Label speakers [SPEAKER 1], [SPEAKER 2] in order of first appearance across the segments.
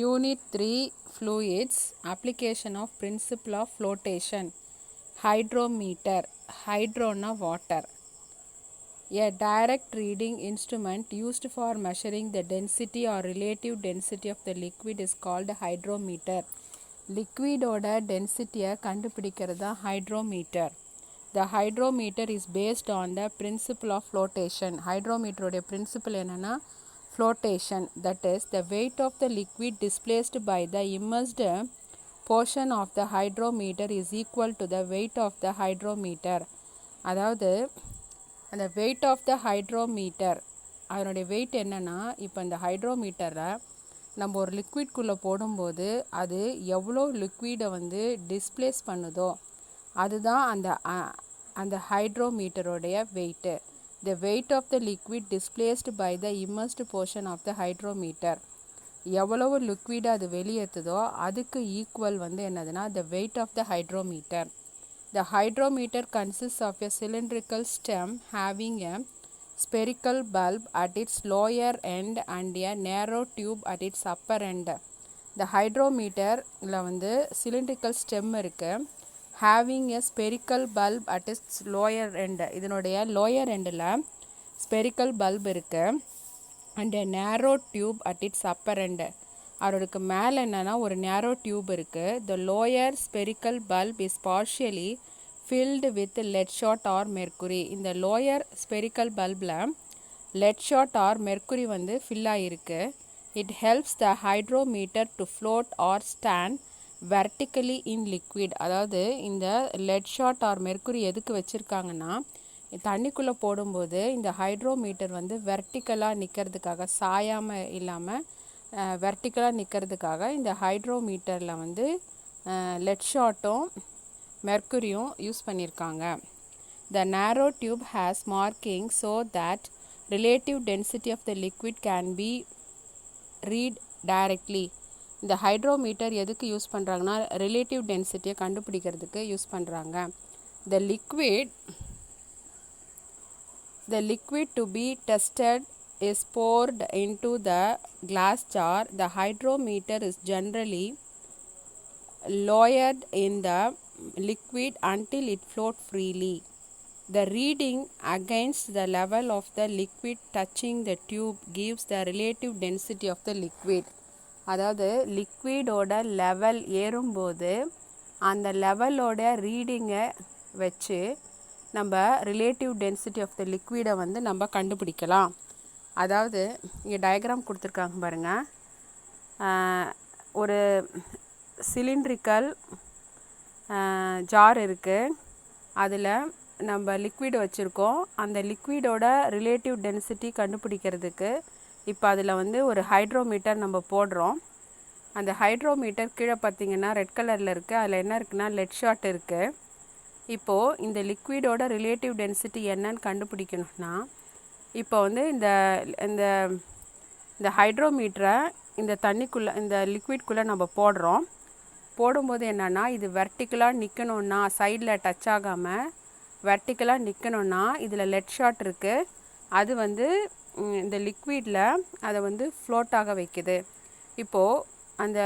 [SPEAKER 1] Unit 3 Fluids Application of Principle of Flotation. Hydrometer. Hydrona water. A direct reading instrument used for measuring the density or relative density of the liquid is called hydrometer. லிக்விடோட டென்சிட்டியை கண்டுபிடிக்கிறது தான் hydrometer. The hydrometer is based on the principle of flotation. ஹைட்ரோமீட்டருடைய principle என்னென்னா flotation, that is the weight of the liquid displaced by the immersed portion of the hydrometer is equal to the weight of the hydrometer. அதாவது அந்த weight of the hydrometer அதனுடைய wait என்னென்னா, இப்போ இந்த ஹைட்ரோமீட்டரில் நம்ம ஒரு லிக்விட்குள்ளே போடும்போது அது எவ்வளோ லிக்விடை வந்து டிஸ்ப்ளேஸ் பண்ணுதோ அதுதான் அந்த ஹைட்ரோமீட்டருடைய weight. The weight of the liquid displaced by the immersed portion of the hydrometer. எவ்வளவு லிக்விட் அது வெளியேற்றுதோ அதுக்கு ஈக்குவல் வந்து என்னதுன்னா the weight of the hydrometer. The hydrometer consists of a cylindrical stem having a spherical bulb at its lower end and a narrow tube at its upper end. The hydrometer வந்து cylindrical stem இருக்கு, having a spherical bulb at its lower end. இதனுடைய lower endல spherical bulb இருக்கு and a narrow tube at its upper end. அதற்கு மேலே என்னன்னா ஒரு narrow tube இருக்கு. The lower spherical bulb is partially filled with lead shot or mercury. இந்த lower spherical bulbல lead shot or mercury வந்து fill ஆயிருக்கு. It helps the hydrometer to float or stand vertically in liquid. அதாவது இந்த lead shot or mercury எதுக்கு வச்சுருக்காங்கன்னா, தண்ணிக்குள்ளே போடும்போது இந்த hydrometer வந்து வெர்டிக்கலாக நிற்கிறதுக்காக, சாயாமல் இல்லாமல் வெர்டிக்கலாக நிற்கிறதுக்காக இந்த ஹைட்ரோமீட்டரில் வந்து லெட் ஷாட்டும் மெர்க்குரியும் யூஸ் பண்ணியிருக்காங்க. The narrow tube has marking so that relative density of the liquid can be read directly. இந்த ஹைட்ரோமீட்டர் எதுக்கு யூஸ் பண்ணுறாங்கன்னா ரிலேட்டிவ் டென்சிட்டியை கண்டுபிடிக்கிறதுக்கு யூஸ் பண்ணுறாங்க. The liquid to be tested is poured into the glass jar. The hydrometer is generally lowered in the liquid until it floats freely. The reading against the level of the liquid touching the tube gives the relative density of the liquid. அதாவது லிக்விடோட level ஏறும்போது அந்த லெவலோட ரீடிங்கை வச்சு நம்ம relative density of த லிக்விடை வந்து நம்ம கண்டுபிடிக்கலாம். அதாவது இங்கே டயக்ராம் கொடுத்துருக்காங்க பாருங்கள். ஒரு சிலிண்ட்ரிக்கல் ஜார் இருக்குது, அதில் நம்ம லிக்விட் வச்சுருக்கோம். அந்த லிக்விடோட ரிலேட்டிவ் டென்சிட்டி கண்டுபிடிக்கிறதுக்கு இப்போ அதில் வந்து ஒரு ஹைட்ரோமீட்டர் நம்ம போடுறோம். அந்த ஹைட்ரோமீட்டர் கீழே பார்த்திங்கன்னா ரெட் கலரில் இருக்குது. அதில் என்ன இருக்குன்னா லெட் ஷாட் இருக்குது. இப்போது இந்த லிக்விடோட ரிலேட்டிவ் டென்சிட்டி என்னன்னு கண்டுபிடிக்கணும்னா, இப்போ வந்து இந்த இந்த இந்த ஹைட்ரோமீட்டரை இந்த தண்ணிக்குள்ளே இந்த லிக்விட்குள்ளே நம்ம போடும்போது என்னென்னா இது வெர்டிக்கலாக நிற்கணுன்னா, சைடில் டச் ஆகாமல் வெர்டிக்கலாக நிற்கணுன்னா இதில் லெட் ஷாட் இருக்குது. அது வந்து இந்த லிக்விடில் அதை வந்து ஃப்ளோட் ஆக வைக்குது. இப்போது அந்த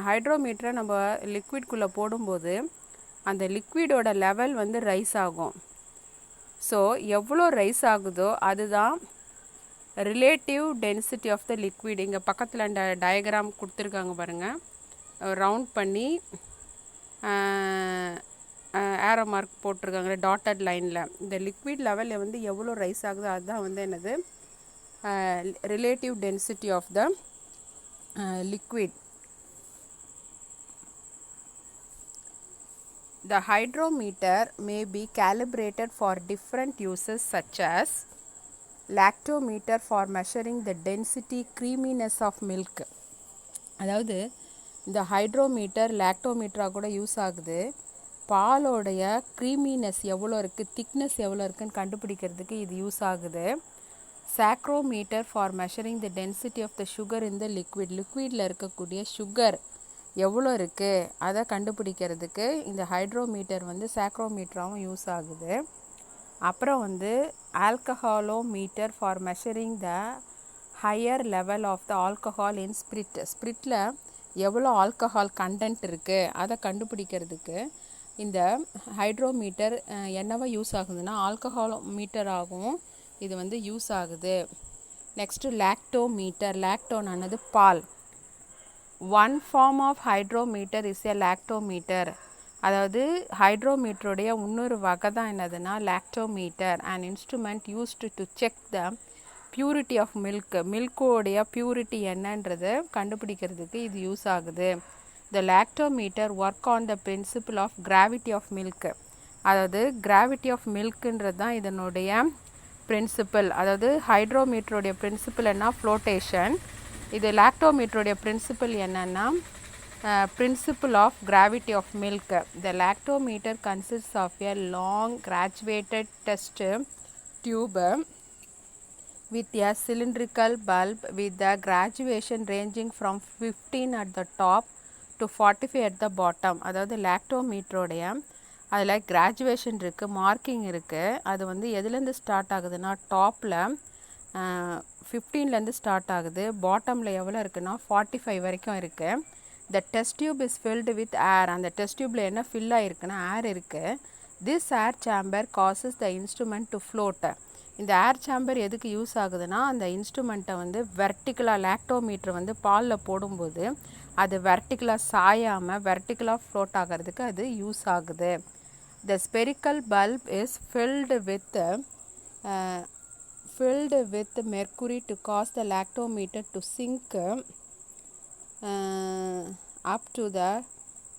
[SPEAKER 1] ஹைட்ரோமீட்டரை நம்ம லிக்விட்குள்ளே போடும்போது அந்த லிக்விடோட லெவல் வந்து ரைஸ் ஆகும். ஸோ எவ்வளோ ரைஸ் ஆகுதோ அதுதான் relative density of the liquid. இங்கே பக்கத்தில் இந்த டயக்ராம் கொடுத்துருக்காங்க பாருங்கள், ரவுண்ட் பண்ணி ஏரோ மார்க் போட்டிருக்காங்க டாட்டட் லைனில். இந்த லிக்விட் லெவலில் வந்து எவ்வளோ ரைஸ் ஆகுதோ அதுதான் வந்து என்னது relative density of the liquid. The hydrometer may be calibrated for different uses such as lactometer for measuring the density creaminess of milk. அதாவது இந்த ஹைட்ரோமீட்டர் லாக்டோமீட்டராக கூட யூஸ் ஆகுது. பாலோடைய க்ரீமினஸ் எவ்வளோ இருக்குது, திக்னஸ் எவ்வளோ இருக்குதுன்னு கண்டுபிடிக்கிறதுக்கு இது யூஸ் ஆகுது. Saccharometer for measuring the density of the sugar in the liquid. லிக்விடில் இருக்கக்கூடிய சுகர் எவ்வளோ இருக்குது அதை கண்டுபிடிக்கிறதுக்கு இந்த ஹைட்ரோமீட்டர் வந்து சாக்ரோமீட்டராகவும் யூஸ் ஆகுது. அப்புறம் வந்து alcoholometer for measuring the higher level of the alcohol in spirit. ஸ்பிரிட்டில் எவ்வளோ ஆல்கஹால் கண்டென்ட் இருக்குது அதை கண்டுபிடிக்கிறதுக்கு இந்த ஹைட்ரோமீட்டர் என்னவா யூஸ் ஆகுதுன்னா ஆல்கஹால் மீட்டராகவும் இது வந்து யூஸ் ஆகுது. Next lactometer. லாக்டோனானது பால். One form of hydrometer is a lactometer. அதாவது ஹைட்ரோமீட்டருடைய இன்னொரு வகை தான் என்னதுன்னா lactometer. And instrument used to check the purity of milk. மில்கோடைய பியூரிட்டி என்னன்றதை கண்டுபிடிக்கிறதுக்கு இது யூஸ் ஆகுது. The lactometer work on the principle of gravity of milk. அதாவது கிராவிட்டி ஆஃப் மில்க்குன்றது தான் இதனுடைய பிரின்சிபிள். அதாவது ஹைட்ரோமீட்டருடைய பிரின்சிபிள் என்ன ஃப்ளோட்டேஷன். இது லாக்டோமீட்டருடைய பிரின்சிபிள் என்னன்னா principle of gravity of milk. The lactometer consists of a long graduated test tube with a cylindrical bulb with the graduation ranging from 15 at the top to 45 at the bottom. அதாவது லாக்டோமீட்டருடைய அதில் graduation இருக்குது, marking இருக்குது. அது வந்து எதுலேருந்து start ஆகுதுன்னா டாப்பில் 15லேருந்து start ஆகுது. பாட்டமில் எவ்வளோ இருக்குன்னா 45 வரைக்கும் இருக்குது. The test tube is filled with air. அந்த டெஸ்ட் டியூப்பில் என்ன ஃபில் ஆகிருக்குன்னா ஏர் இருக்குது. This air chamber causes the instrument to float. இந்த ஏர் சேம்பர் எதுக்கு யூஸ் ஆகுதுன்னா அந்த இன்ஸ்ட்ருமெண்ட்டை வந்து வெர்டிக்கலாக லாக்டோமீட்டர் வந்து பாலில் போடும்போது அது வெர்டிக்கலாக சாயாமல் வெர்டிக்கலாக ஃப்ளோட் ஆகிறதுக்கு அது யூஸ் ஆகுது. The spherical bulb is filled with mercury to cause the lactometer to sink up to the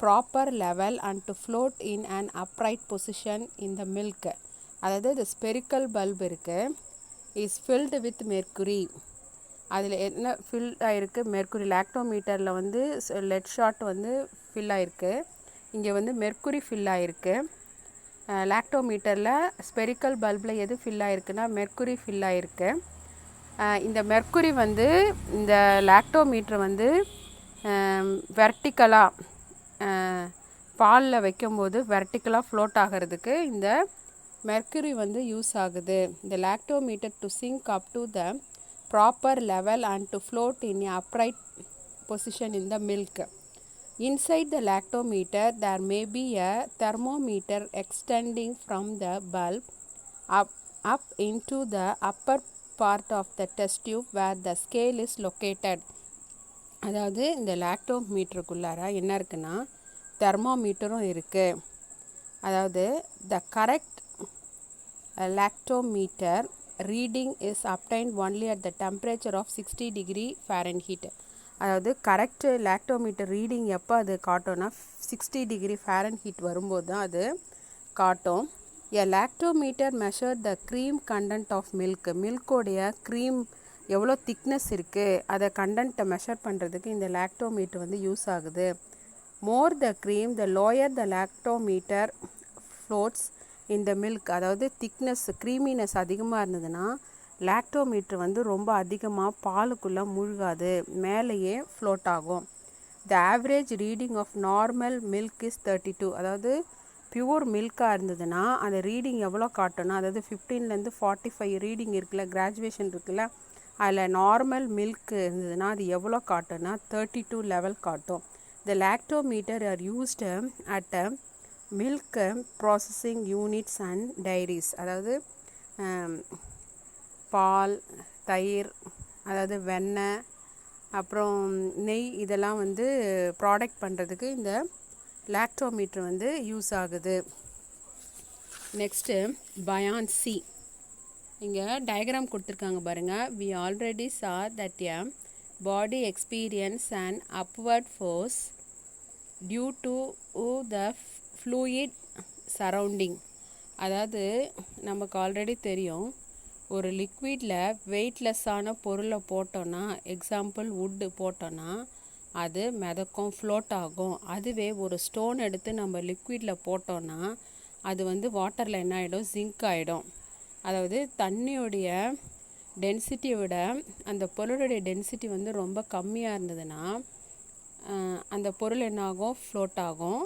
[SPEAKER 1] proper level and to float in an upright position in the milk. அதாவது the spherical bulb இருக்குது is filled with mercury. அதில் என்ன fill ஆகிருக்கு mercury. லாக்டோமீட்டரில் வந்து let shot வந்து fill ஆகிருக்கு, இங்கே வந்து மெர்க்குரி ஃபில் ஆகிருக்கு. லாக்டோமீட்டரில் ஸ்பெரிக்கல் பல்பில் எது ஃபில் ஆகிருக்குன்னா மெர்க்குரி ஃபில் ஆகிருக்கு. இந்த மெர்க்குரி வந்து இந்த லாக்டோமீட்டர் வந்து வெர்டிக்கலாக பாலில் வைக்கும்போது வெர்டிக்கலாக ஃப்ளோட் ஆகிறதுக்கு இந்த மெர்க்குரி வந்து யூஸ் ஆகுது. இந்த lactometer to sink up to the proper level and to float in upright position in the milk. Inside the lactometer there may be a thermometer extending from the bulb up into the upper part of the test tube where the scale is located. அதாவது இந்த லாக்டோமீட்டருக்குள்ளார என்ன இருக்குன்னா தெர்மோமீட்டரும் இருக்குது. அதாவது the correct lactometer reading is obtained only at the temperature of 60 degree Fahrenheit. அதாவது correct lactometer reading எப்போ அது காட்டும்னா 60 டிகிரி ஃபாரன்ஹீட் வரும்போது தான் அது காட்டும். A lactometer measure the cream content of milk. மில்கோடைய க்ரீம் எவ்வளோ திக்னஸ் இருக்குது அதை கண்டென்ட்டை மெஷர் பண்ணுறதுக்கு இந்த லாக்டோமீட்டர் வந்து யூஸ் ஆகுது. More the cream the lower the lactometer floats in the milk. அதாவது திக்னஸ் க்ரீமினஸ் அதிகமாக இருந்ததுன்னா லாக்டோமீட்டர் வந்து ரொம்ப அதிகமாக பாலுக்குள்ளே மூழ்காது, மேலேயே ஃப்ளோட் ஆகும். The average reading of normal milk is 32. அதாவது பியூர் மில்காக இருந்ததுன்னா அந்த ரீடிங் எவ்வளோ காட்டும்னா அதாவது 15லேருந்து 45 ரீடிங் இருக்குல்ல, கிராஜுவேஷன் இருக்குல்ல, அதில் நார்மல் மில்க் இருந்ததுன்னா அது எவ்வளோ காட்டும்னா 32 லெவல் காட்டும். The lactometer are used at milk processing units and dairies. அதாவது பால், தயிர், அதாவது வெண்ணெய், அப்புறம் நெய், இதெல்லாம் வந்து ப்ராடக்ட் பண்ணுறதுக்கு இந்த லாக்டோமீட்டர் வந்து யூஸ் ஆகுது. Next buoyancy. இங்கே டயக்ராம் கொடுத்துருக்காங்க பாருங்கள். we already saw that a body experience an upward force due to the fluid surrounding. அதாவது நமக்கு ஆல்ரெடி தெரியும், ஒரு லிக்விடில் வெயிட்லெஸ்ஸான பொருளை போட்டோன்னா, எக்ஸாம்பிள் வுட்டு போட்டோன்னா அது மிதக்கும், ஃப்ளோட் ஆகும். அதுவே ஒரு ஸ்டோன் எடுத்து நம்ம லிக்விடில் போட்டோன்னா அது வந்து வாட்டரில் என்ன ஆகிடும், ஜிங்க் ஆகிடும். அதாவது தண்ணியோடைய டென்சிட்டியை விட அந்த பொருளுடைய டென்சிட்டி வந்து ரொம்ப கம்மியாக இருந்ததுன்னா அந்த பொருள் என்னாகும், ஃப்ளோட் ஆகும்.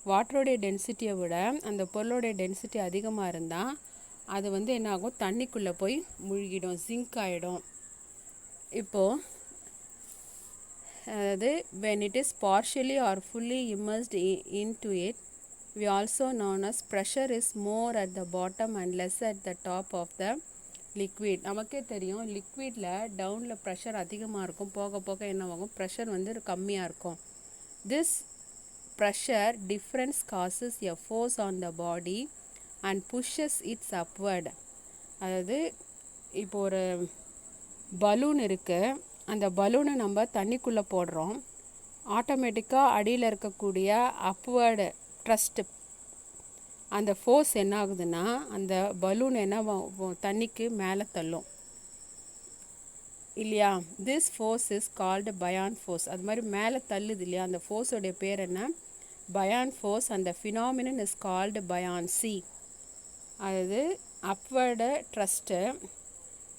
[SPEAKER 1] வாட்டருடைய டென்சிட்டியை விட அந்த பொருளுடைய டென்சிட்டி அதிகமாக இருந்தால் அது வந்து என்னாகும், தண்ணிக்குள்ளே போய் மூழ்கிடும், ஜிங்க் ஆகிடும். இப்போது அதாவது when it is partially or fully immersed into it, we also known as pressure is more at the bottom and less at the top of the liquid. நமக்கே தெரியும் லிக்விடில் டவுனில் ப்ரெஷர் அதிகமாக இருக்கும், போக போக என்னவாகும் ப்ரெஷர் வந்து கம்மியாக இருக்கும். This pressure difference causes a force on the body and pushes it upward. அதாவது இப்போ ஒரு பலூன் இருக்குது, அந்த பலூனை நம்ம தண்ணிக்குள்ளே போடுறோம், ஆட்டோமேட்டிக்காக அடியில் இருக்கக்கூடிய அப்வர்டு ட்ரஸ்ட் அந்த ஃபோர்ஸ் என்ன ஆகுதுன்னா அந்த பலூன் என்ன தண்ணிக்கு மேலே தள்ளும் இல்லையா. திஸ் ஃபோர்ஸ் இஸ் கால்டு பயான் ஃபோர்ஸ். அது மாதிரி மேலே தள்ளுது இல்லையா, அந்த ஃபோர்ஸோடைய பேர் என்ன, பயான் ஃபோர்ஸ். அந்த ஃபினாமினன் இஸ் கால்டு பயான்சி. அதாவது அப்வர்டு ட்ரஸ்ட்டு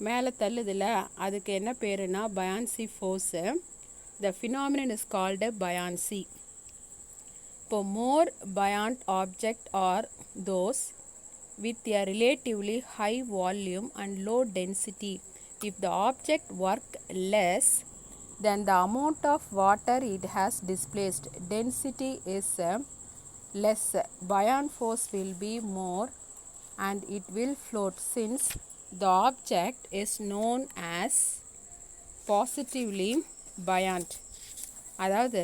[SPEAKER 1] மேலே தள்ளுதில்ல, அதுக்கு என்ன பேருனா buoyancy force. The phenomenon is called buoyancy. இப்போ more buoyant object are those with a relatively high volume and low density. If the object work less than the amount of water it has displaced, density is less, buoyant force will be more and it will float, since the object is known as positively buoyant. அதாவது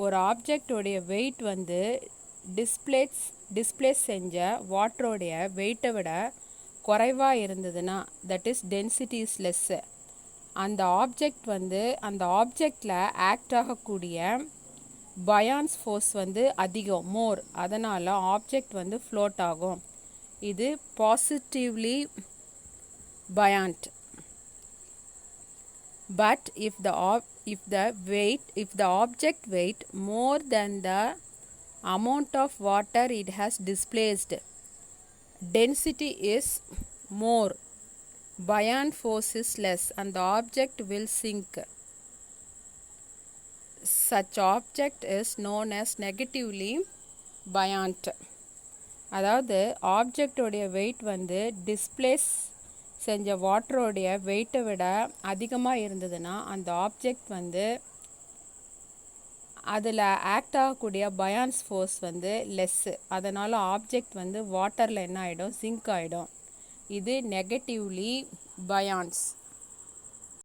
[SPEAKER 1] ஒரு ஆப்ஜெக்டோடைய wait வந்து displays செஞ்ச வாட்டரோடைய வெயிட்டை விட குறைவாக இருந்ததுன்னா, that is density is less. அந்த object வந்து அந்த ஆப்ஜெக்டில் ஆக்ட் ஆகக்கூடிய பயான்ஸ் ஃபோர்ஸ் வந்து அதிகம், மோர். அதனால் ஆப்ஜெக்ட் வந்து ஃப்ளோட் ஆகும். இது positively buoyant. But if the object weight more than the amount of water it has displaced, density is more, buoyant force is less, and the object will sink. Such object is known as negatively buoyant. அதாவது ஆப்ஜெக்டோடைய wait வந்து displays செஞ்ச வாட்டரோடைய வெயிட்டை விட அதிகமாக இருந்ததுன்னா அந்த object வந்து அதில் ஆக்ட் ஆகக்கூடிய பயான்ஸ் ஃபோர்ஸ் வந்து லெஸ்ஸு. அதனால் ஆப்ஜெக்ட் வந்து வாட்டரில் என்ன ஆகிடும், சிங்க் ஆகிடும். இது நெகட்டிவ்லி பயான்ஸ்.